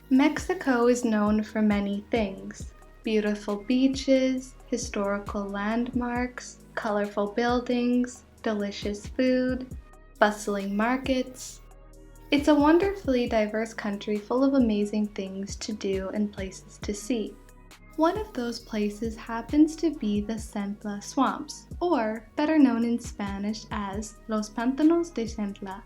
Mexico is known for many things: beautiful beaches, historical landmarks, colorful buildings, delicious food, bustling markets. It's a wonderfully diverse country full of amazing things to do and places to see. One of those places happens to be the Centla swamps, or better known in Spanish as Los Pantanos de Centla.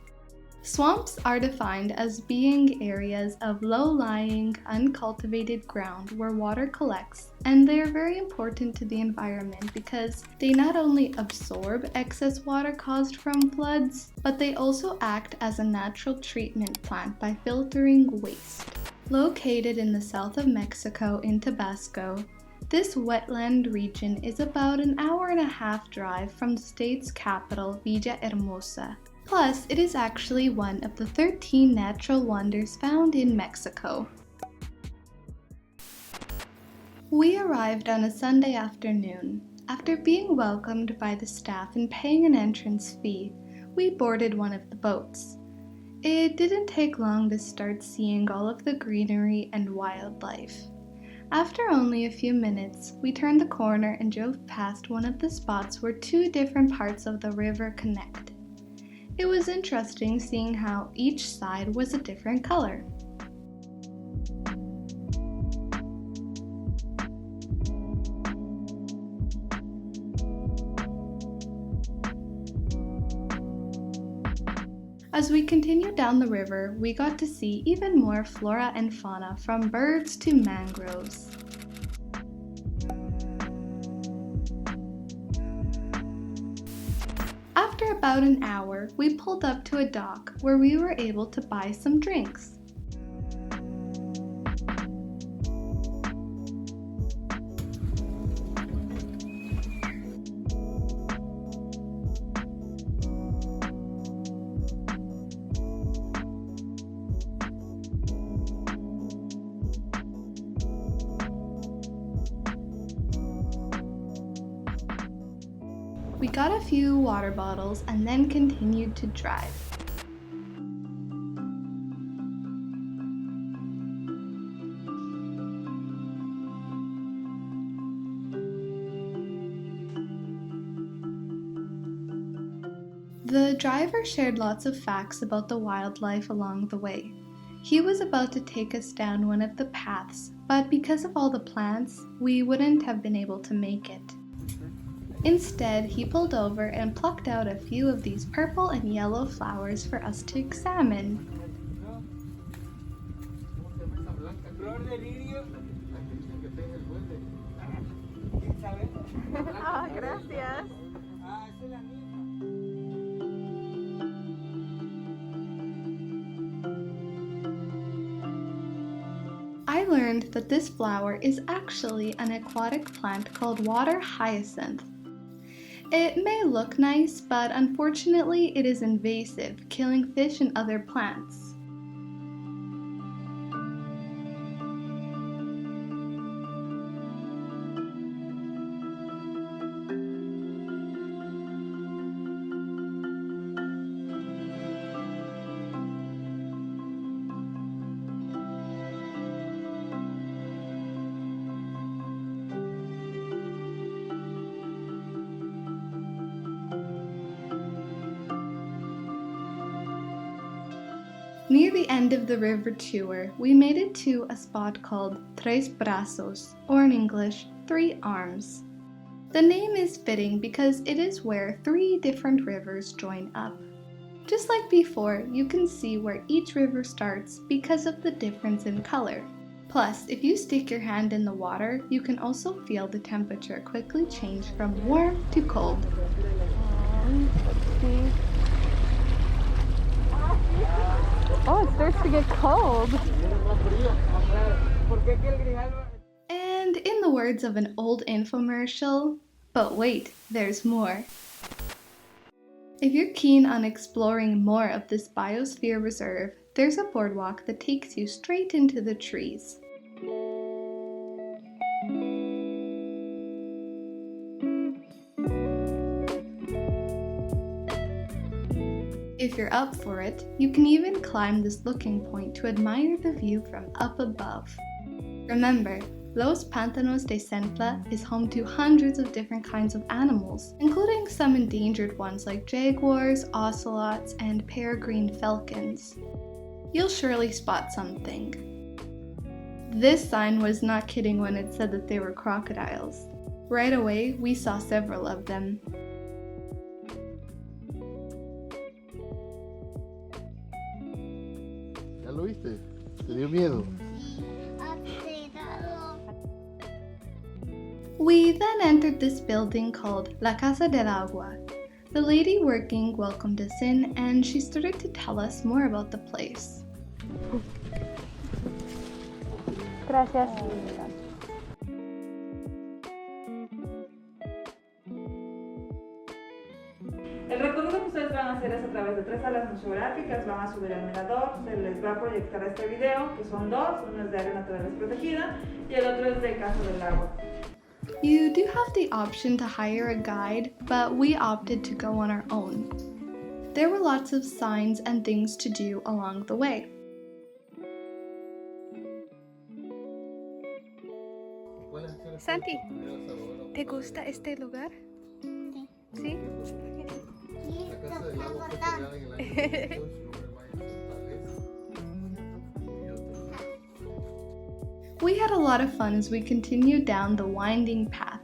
Swamps are defined as being areas of low-lying, uncultivated ground where water collects, and they are very important to the environment because they not only absorb excess water caused from floods, but they also act as a natural treatment plant by filtering waste. Located in the south of Mexico in Tabasco, this wetland region is about an hour-and-a-half drive from the state's capital, Villahermosa. Plus, it is actually one of the 13 natural wonders found in Mexico. We arrived on a Sunday afternoon. After being welcomed by the staff and paying an entrance fee, we boarded one of the boats. It didn't take long to start seeing all of the greenery and wildlife. After only a few minutes, we turned the corner and drove past one of the spots where two different parts of the river connect. It was interesting seeing how each side was a different color. As we continued down the river, we got to see even more flora and fauna, from birds to mangroves. After about an hour, we pulled up to a dock where we were able to buy some drinks. We got a few water bottles and then continued to drive. The driver shared lots of facts about the wildlife along the way. He was about to take us down one of the paths, but because of all the plants, we wouldn't have been able to make it. Instead, he pulled over and plucked out a few of these purple and yellow flowers for us to examine. Gracias. I learned that this flower is actually an aquatic plant called water hyacinth. It may look nice, but unfortunately it is invasive, killing fish and other plants. Near the end of the river tour, we made it to a spot called Tres Brazos, or in English, 3 Arms. The name is fitting because it is where 3 different rivers join up. Just like before, you can see where each river starts because of the difference in color. Plus, if you stick your hand in the water, you can also feel the temperature quickly change from warm to cold. Oh, it starts to get cold. And in the words of an old infomercial, but wait, there's more. If you're keen on exploring more of this biosphere reserve, there's a boardwalk that takes you straight into the trees. If you're up for it, you can even climb this looking point to admire the view from up above. Remember, Los Pantanos de Centla is home to hundreds of different kinds of animals, including some endangered ones like jaguars, ocelots, and peregrine falcons. You'll surely spot something. This sign was not kidding when it said that they were crocodiles. Right away, we saw several of them. ¿Ya lo viste? ¿Te dio miedo? We then entered this building called La Casa del Agua. The lady working welcomed us in and she started to tell us more about the place. Gracias. El recorrido que ustedes van a hacer es a través de 3 salas museográficas, van a subir al mirador, se les va a proyectar este video, que son dos, uno es de área natural protegida y el otro es de Casa del Agua. You do have the option to hire a guide, but we opted to go on our own. There were lots of signs and things to do along the way. Santi, ¿te gusta este lugar? Sí. La casa del agua fue creada en el año 2002 y su nombre maya es We had a lot of fun as we continued down the winding path.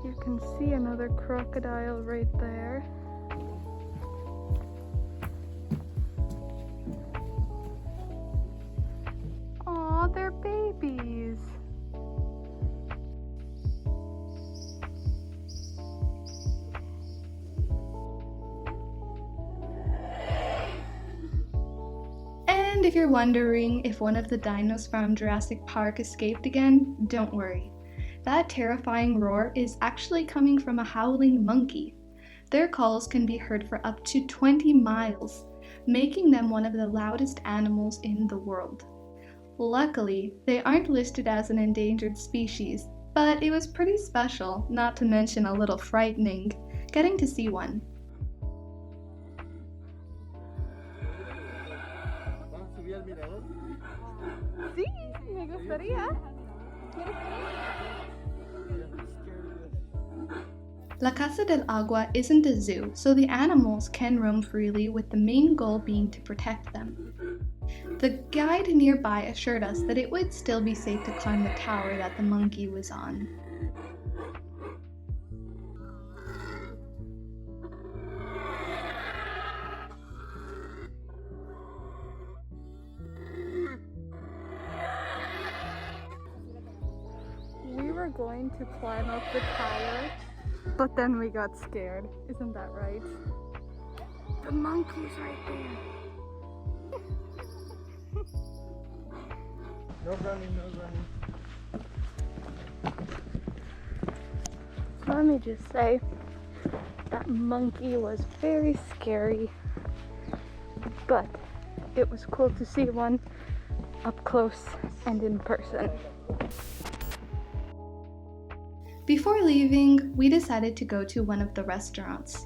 You can see another crocodile right there. Aw, they're babies. And if you're wondering if one of the dinos from Jurassic Park escaped again, don't worry. That terrifying roar is actually coming from a howling monkey. Their calls can be heard for up to 20 miles, making them one of the loudest animals in the world. Luckily, they aren't listed as an endangered species, but it was pretty special, not to mention a little frightening, getting to see one. ¿Vas a subir al mirador? Sí, me gustaría. La Casa del Agua isn't a zoo, so the animals can roam freely with the main goal being to protect them. The guide nearby assured us that it would still be safe to climb the tower that the monkey was on. We were going to climb up the tower, but then we got scared. Isn't that right? The monkey's right there. No running, no running. Let me just say, that monkey was very scary, but it was cool to see one up close and in person. Before leaving, we decided to go to one of the restaurants.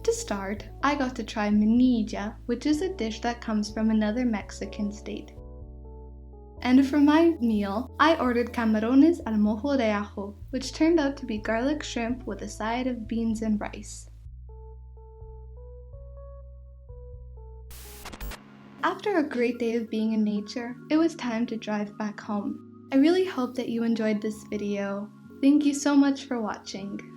To start, I got to try manilla, which is a dish that comes from another Mexican state. And for my meal, I ordered camarones al mojo de ajo, which turned out to be garlic shrimp with a side of beans and rice. After a great day of being in nature, it was time to drive back home. I really hope that you enjoyed this video. Thank you so much for watching.